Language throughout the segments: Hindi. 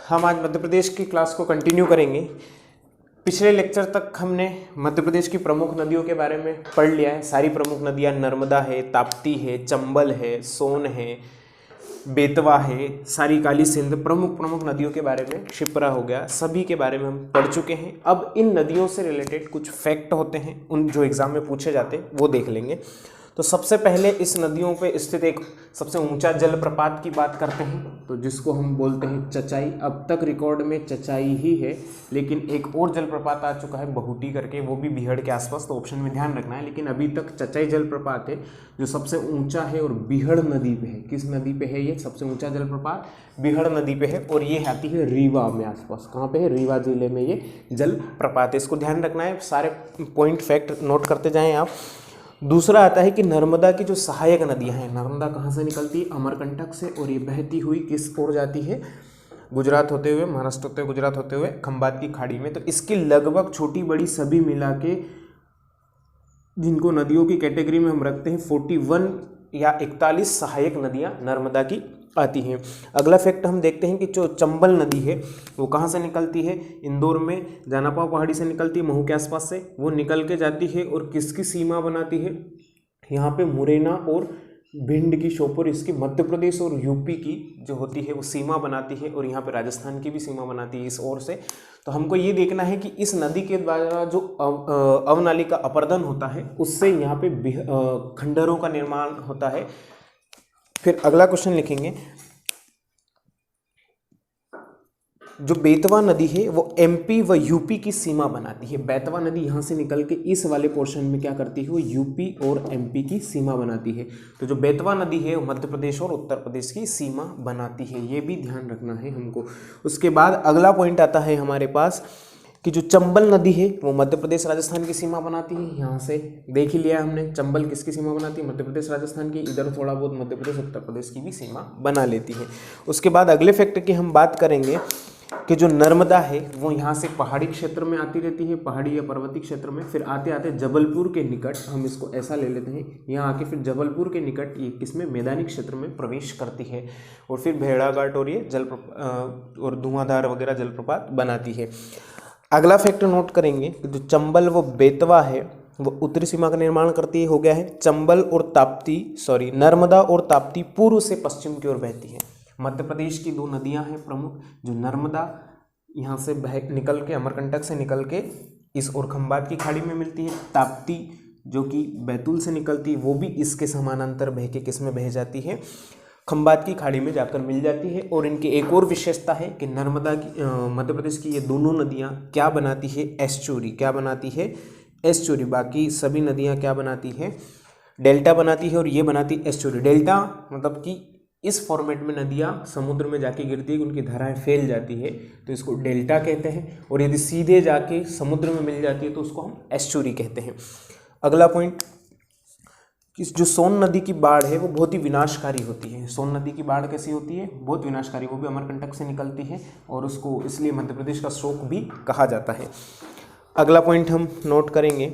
हम आज मध्य प्रदेश की क्लास को कंटिन्यू करेंगे। पिछले लेक्चर तक हमने मध्य प्रदेश की प्रमुख नदियों के बारे में पढ़ लिया है। सारी प्रमुख नदियाँ नर्मदा है, ताप्ती है, चंबल है, सोन है, बेतवा है, सारी काली सिंध, प्रमुख नदियों के बारे में, शिप्रा हो गया, सभी के बारे में हम पढ़ चुके हैं। अब इन नदियों से रिलेटेड कुछ फैक्ट होते हैं, उन जो एग्जाम में पूछे जाते हैं वो देख लेंगे। तो सबसे पहले इस नदियों पे स्थित एक सबसे ऊंचा जलप्रपात की बात करते हैं, तो जिसको हम बोलते हैं चचाई। अब तक रिकॉर्ड में चचाई ही है, लेकिन एक और जलप्रपात आ चुका है बहुटी करके, वो भी बिहड़ के आसपास, तो ऑप्शन में ध्यान रखना है। लेकिन अभी तक चचाई जलप्रपात है जो सबसे ऊंचा है और बिहड़ नदी पे है। किस नदी पे है ये सबसे ऊंचा जलप्रपात? बिहड़ नदी पे है, और ये आती है रीवा में आसपास। कहाँ पे है? रीवा जिले में ये जलप्रपात है। इसको ध्यान रखना है, सारे पॉइंट फैक्ट नोट करते जाएं आप। दूसरा आता है कि नर्मदा की जो सहायक नदियां हैं, नर्मदा कहाँ से निकलती है? अमरकंटक से, और ये बहती हुई किस ओर जाती है? गुजरात होते हुए, महाराष्ट्र होते हुए, गुजरात होते हुए खंबात की खाड़ी में। तो इसकी लगभग छोटी बड़ी सभी मिला के, जिनको नदियों की कैटेगरी में हम रखते हैं, 41 या 41 सहायक नदियां नर्मदा की आती हैं। अगला फैक्ट हम देखते हैं कि जो चंबल नदी है वो कहाँ से निकलती है? इंदौर में जानापाव पहाड़ी से निकलती है, महू के आसपास से वो निकल के जाती है, और किसकी सीमा बनाती है? यहाँ पे मुरैना और भिंड की, श्योपुर, इसकी मध्य प्रदेश और यूपी की जो होती है वो सीमा बनाती है, और यहाँ पे राजस्थान की भी सीमा बनाती है इस ओर से। तो हमको ये देखना है कि इस नदी के द्वारा जो अवनाली का अपर्दन होता है उससे यहाँ पे खंडरों का निर्माण होता है। फिर अगला क्वेश्चन लिखेंगे, जो बेतवा नदी है वो एमपी व यूपी की सीमा बनाती है। बेतवा नदी यहाँ से निकल के इस वाले पोर्शन में क्या करती है? वो यूपी और एमपी की सीमा बनाती है। तो जो बेतवा नदी है वो मध्य प्रदेश और उत्तर प्रदेश की सीमा बनाती है, ये भी ध्यान रखना है हमको। उसके बाद अगला पॉइंट आता है हमारे पास कि जो चंबल नदी है वो मध्य प्रदेश राजस्थान की सीमा बनाती है। यहाँ से देख ही लिया हमने, चंबल किसकी सीमा बनाती है? मध्य प्रदेश राजस्थान की। इधर थोड़ा बहुत मध्य प्रदेश उत्तर प्रदेश की भी सीमा बना लेती है। उसके बाद अगले फैक्टर की हम बात करेंगे कि जो नर्मदा है वो यहाँ से पहाड़ी क्षेत्र में आती रहती है, पहाड़ी या पर्वतीय क्षेत्र में, फिर आते आते जबलपुर के निकट, हम इसको ऐसा ले लेते हैं, यहाँ आके फिर जबलपुर के निकट ये किसमें? मैदानी क्षेत्र में प्रवेश करती है, और फिर भेड़ाघाट और ये और धुआंधार वगैरह जलप्रपात बनाती है। अगला फैक्टर नोट करेंगे कि जो चंबल व बेतवा है वो उत्तरी सीमा का निर्माण करती है। हो गया है चंबल और ताप्ती, नर्मदा और ताप्ती पूर्व से पश्चिम की ओर बहती है। मध्य प्रदेश की दो नदियां हैं प्रमुख, जो नर्मदा यहाँ से निकल के, अमरकंटक से निकल के इस और खंबात की खाड़ी में मिलती है। ताप्ती जो कि बैतूल से निकलती है, वो भी इसके समानांतर बह के किस में बह जाती है? खंबात की खाड़ी में जाकर मिल जाती है। और इनकी एक और विशेषता है कि नर्मदा की, मध्य प्रदेश की ये दोनों नदियाँ क्या बनाती है? एस्चुरी। क्या बनाती है? एस्चुरी। बाकी सभी नदियाँ क्या बनाती है? डेल्टा बनाती है, और ये बनाती है एस्चुरी। डेल्टा मतलब कि इस फॉर्मेट में नदियाँ समुद्र में जाके गिरती है, उनकी धाराएं फैल जाती है, तो इसको डेल्टा कहते हैं। और यदि सीधे जाके समुद्र में मिल जाती है तो उसको हम एस्चुरी कहते हैं। अगला पॉइंट, जो सोन नदी की बाढ़ है वो बहुत ही विनाशकारी होती है। सोन नदी की बाढ़ कैसी होती है? बहुत विनाशकारी। वो भी अमरकंटक से निकलती है, और उसको इसलिए मध्य प्रदेश का शोक भी कहा जाता है। अगला पॉइंट हम नोट करेंगे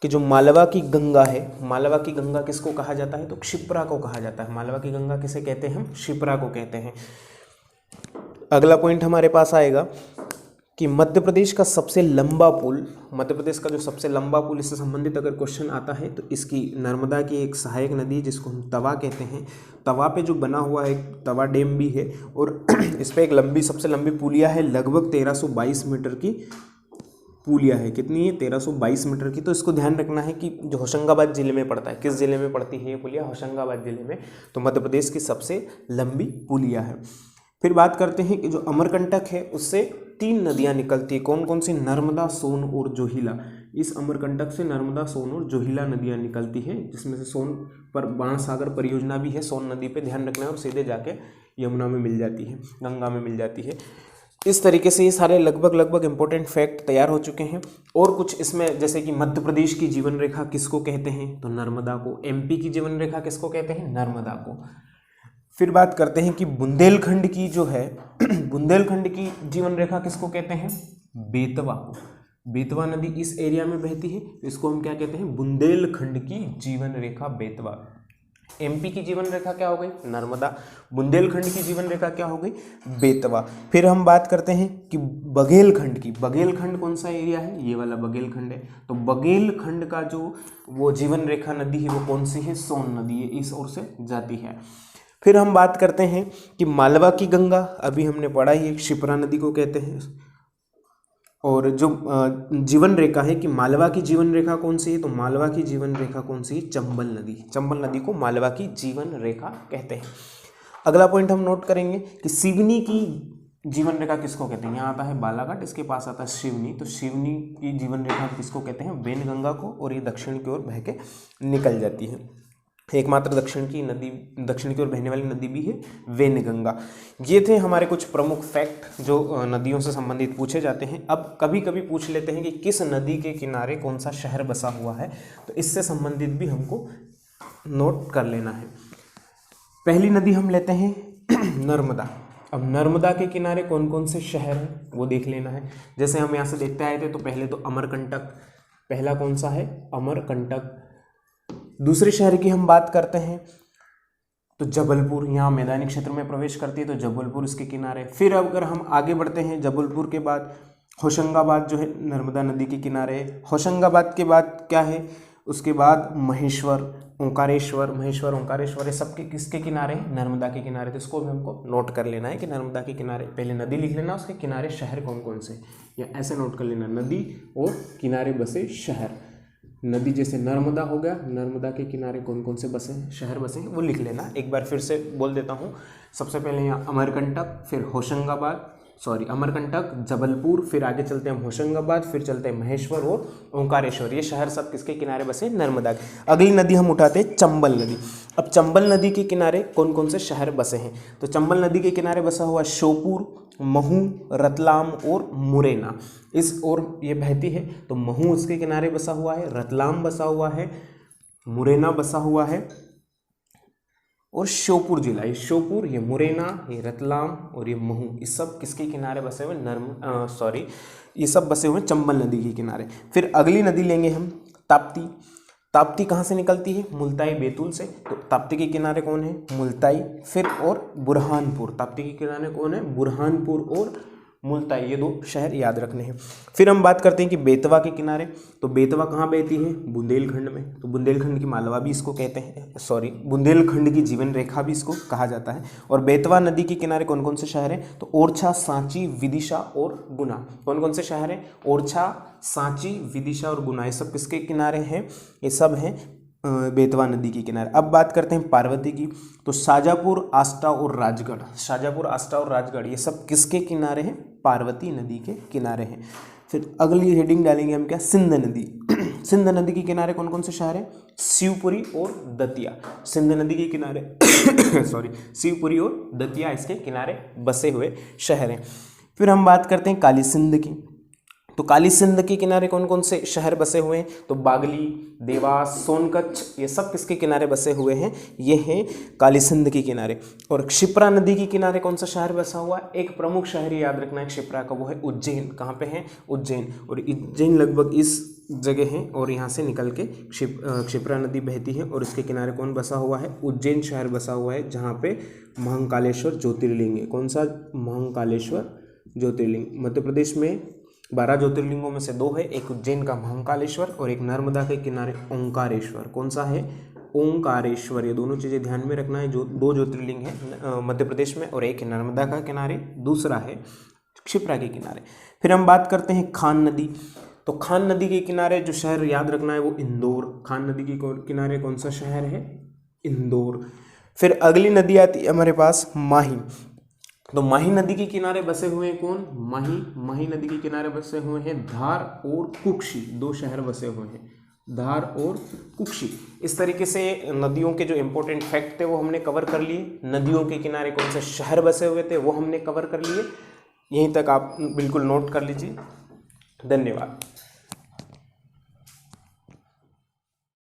कि जो मालवा की गंगा है, मालवा की गंगा किसको कहा जाता है? तो क्षिप्रा को कहा जाता है। मालवा की गंगा किसे कहते हैं? हम क्षिप्रा को कहते हैं। अगला पॉइंट हमारे पास आएगा कि मध्य प्रदेश का सबसे लंबा पुल, मध्य प्रदेश का जो सबसे लंबा पुल, इससे संबंधित अगर क्वेश्चन आता है तो इसकी नर्मदा की एक सहायक नदी है जिसको हम तवा कहते हैं। तवा पे जो बना हुआ है तवा डैम भी है, और इस पर एक सबसे लंबी पुलिया है, लगभग 1322 मीटर की पुलिया है। कितनी है? 1322 मीटर की। तो इसको ध्यान रखना है कि जो होशंगाबाद जिले में पड़ता है, किस जिले में पड़ती है ये पुलिया? होशंगाबाद जिले में। तो मध्य प्रदेश की सबसे लंबी पुलिया है। फिर बात करते हैं कि जो अमरकंटक है उससे 3 नदियां निकलती है। कौन कौन सी? नर्मदा, सोन और जोहिला। इस अमरकंटक से नर्मदा, सोन और जोहिला नदियां निकलती हैं, जिसमें से सोन पर बाणसागर परियोजना भी है, सोन नदी पे ध्यान रखना है, और सीधे जाके यमुना में मिल जाती है, गंगा में मिल जाती है। इस तरीके से ये सारे लगभग इंपॉर्टेंट फैक्ट तैयार हो चुके हैं। और कुछ इसमें, जैसे कि मध्य प्रदेश की जीवन रेखा किसको कहते हैं? तो नर्मदा को। एमपी की जीवन रेखा किसको कहते हैं? नर्मदा को। फिर बात करते हैं कि बुंदेलखंड की जो है बुंदेलखंड की जीवन रेखा किसको कहते हैं? बेतवा को। बेतवा नदी इस एरिया में बहती है, इसको हम क्या कहते हैं? बुंदेलखंड की जीवन रेखा बेतवा। एमपी की जीवन रेखा क्या हो गई? नर्मदा। बुंदेलखंड की जीवन रेखा क्या हो गई? बेतवा। फिर हम बात करते हैं कि बघेलखंड की। बघेलखंड कौन सा एरिया है? ये वाला बघेलखंड है। तो बघेलखंड का जो वो जीवन रेखा नदी है वो कौन सी है? सोन नदी है, इस ओर से जाती है। फिर हम बात करते हैं कि मालवा की गंगा, अभी हमने पढ़ा ही है, क्षिप्रा नदी को कहते हैं। और जो जीवन रेखा है कि मालवा की जीवन रेखा कौन सी है? तो मालवा की जीवन रेखा कौन सी है? चंबल नदी। चंबल नदी को मालवा की जीवन रेखा कहते हैं। अगला पॉइंट हम नोट करेंगे कि सिवनी की जीवन रेखा किसको कहते हैं? यहाँ आता है बालाघाट, इसके पास आता है सिवनी। तो सिवनी की जीवन रेखा किसको कहते हैं? वैनगंगा को। और ये दक्षिण की ओर बह के निकल जाती है। एकमात्र दक्षिण की ओर बहने वाली नदी भी है वैनगंगा। ये थे हमारे कुछ प्रमुख फैक्ट जो नदियों से संबंधित पूछे जाते हैं। अब कभी कभी पूछ लेते हैं कि किस नदी के किनारे कौन सा शहर बसा हुआ है, तो इससे संबंधित भी हमको नोट कर लेना है। पहली नदी हम लेते हैं नर्मदा। अब नर्मदा के किनारे कौन कौन से शहर हैं वो देख लेना है। जैसे हम यहाँ से देखते आए थे तो पहले तो अमरकंटक, पहला कौन सा है? अमरकंटक। दूसरे शहर की हम बात करते हैं तो जबलपुर, यहाँ मैदानी क्षेत्र में प्रवेश करती है तो जबलपुर इसके किनारे। फिर अगर हम आगे बढ़ते हैं जबलपुर के बाद होशंगाबाद जो है नर्मदा नदी के किनारे है। होशंगाबाद के बाद क्या है? उसके बाद महेश्वर, ओंकारेश्वर, महेश्वर ओंकारेश्वर, ये सबके किसके किनारे हैं? नर्मदा के किनारे। तो इसको भी हमको नोट कर लेना है कि नर्मदा के किनारे, पहले नदी लिख लेना, उसके किनारे शहर कौन कौन से, या ऐसे नोट कर लेना, नदी और किनारे बसे शहर। नदी जैसे नर्मदा हो गया, नर्मदा के किनारे कौन कौन से बसे हैं, शहर बसे हैं, वो लिख लेना। एक बार फिर से बोल देता हूँ। सबसे पहले यहाँ अमरकंटक, फिर होशंगाबाद, अमरकंटक, जबलपुर, फिर आगे चलते हैं होशंगाबाद, फिर चलते हैं महेश्वर और ओंकारेश्वर। ये शहर सब किसके किनारे बसे? नर्मदा के। अगली नदी हम उठाते हैं चंबल नदी। अब चंबल नदी के किनारे कौन कौन से शहर बसे हैं? तो चंबल नदी के किनारे बसा हुआ श्योपुर, महू, रतलाम और मुरैना। इस ओर ये बहती है तो महू उसके किनारे बसा हुआ है, रतलाम बसा हुआ है, मुरैना बसा हुआ है और श्योपुर जिला, ये श्योपुर, ये मुरैना, ये रतलाम और ये महू, ये सब किसके किनारे बसे हुए? ये सब बसे हुए चंबल नदी के किनारे। फिर अगली नदी लेंगे हम ताप्ती। ताप्ती कहाँ से निकलती है? मुल्ताई बैतूल से। तो ताप्ती के किनारे कौन है? मुल्ताई। फिर और बुरहानपुर, ताप्ती के किनारे कौन है? बुरहानपुर और मुल्ताई, ये दो शहर याद रखने हैं। फिर हम बात करते हैं कि बेतवा के किनारे। तो बेतवा कहाँ बहती है? बुंदेलखंड में। तो बुंदेलखंड की मालवा भी इसको कहते हैं, बुंदेलखंड की जीवन रेखा भी इसको कहा जाता है। और बेतवा नदी के किनारे कौन कौन से शहर हैं? तो ओरछा, सांची, विदिशा और गुना। कौन कौन से शहर हैं? ओरछा, सांची, विदिशा और गुना, ये सब किसके किनारे हैं? ये सब हैं बेतवा नदी के किनारे। अब बात करते हैं पार्वती की। तो शाजापुर, आष्टा और राजगढ़, शाजापुर, आष्टा और राजगढ़, ये सब किसके किनारे हैं? पार्वती नदी के किनारे हैं। फिर अगली हेडिंग डालेंगे हम क्या? सिंध नदी। सिंध नदी के किनारे कौन कौन से शहर हैं? शिवपुरी और दतिया। सिंध नदी के किनारे शिवपुरी और दतिया इसके किनारे बसे हुए शहर हैं। फिर हम बात करते हैं काली सिंध की। तो काली सिंध के किनारे कौन कौन से शहर बसे हुए हैं? तो बागली, देवास, सोनकच्छ, ये सब किसके किनारे बसे हुए हैं? ये हैं काली सिंध के किनारे। और क्षिप्रा नदी के किनारे कौन सा शहर बसा हुआ है? एक प्रमुख शहर याद रखना है क्षिप्रा का, वो है उज्जैन। कहाँ पे है? उज्जैन। और उज्जैन लगभग इस जगह है और यहाँ से निकल के क्षिप्रा नदी बहती है और इसके किनारे कौन बसा हुआ है? उज्जैन शहर बसा हुआ है, जहाँ पे महाकालेश्वर ज्योतिर्लिंग है। कौन सा? महाकालेश्वर ज्योतिर्लिंग। मध्य प्रदेश में 12 ज्योतिर्लिंगों में से 2 है, एक उज्जैन का महाकालेश्वर और एक नर्मदा के किनारे ओंकारेश्वर। कौन सा है? ओंकारेश्वर। ये दोनों चीज़ें ध्यान में रखना है। जो 2 ज्योतिर्लिंग है मध्य प्रदेश में, और एक है नर्मदा का किनारे, दूसरा है क्षिप्रा के किनारे। फिर हम बात करते हैं खान नदी। तो खान नदी के किनारे जो शहर याद रखना है वो इंदौर। खान नदी के किनारे कौन सा शहर है? इंदौर। फिर अगली नदी आती है हमारे पास माही। तो माही नदी के किनारे बसे हुए हैं कौन? माही नदी के किनारे बसे हुए हैं धार और कुक्षी, 2 शहर बसे हुए हैं, धार और कुक्षी। इस तरीके से नदियों के जो इंपॉर्टेंट फैक्ट थे वो हमने कवर कर लिए। नदियों के किनारे कौन से शहर बसे हुए थे वो हमने कवर कर लिए। यहीं तक आप बिल्कुल नोट कर लीजिए। धन्यवाद।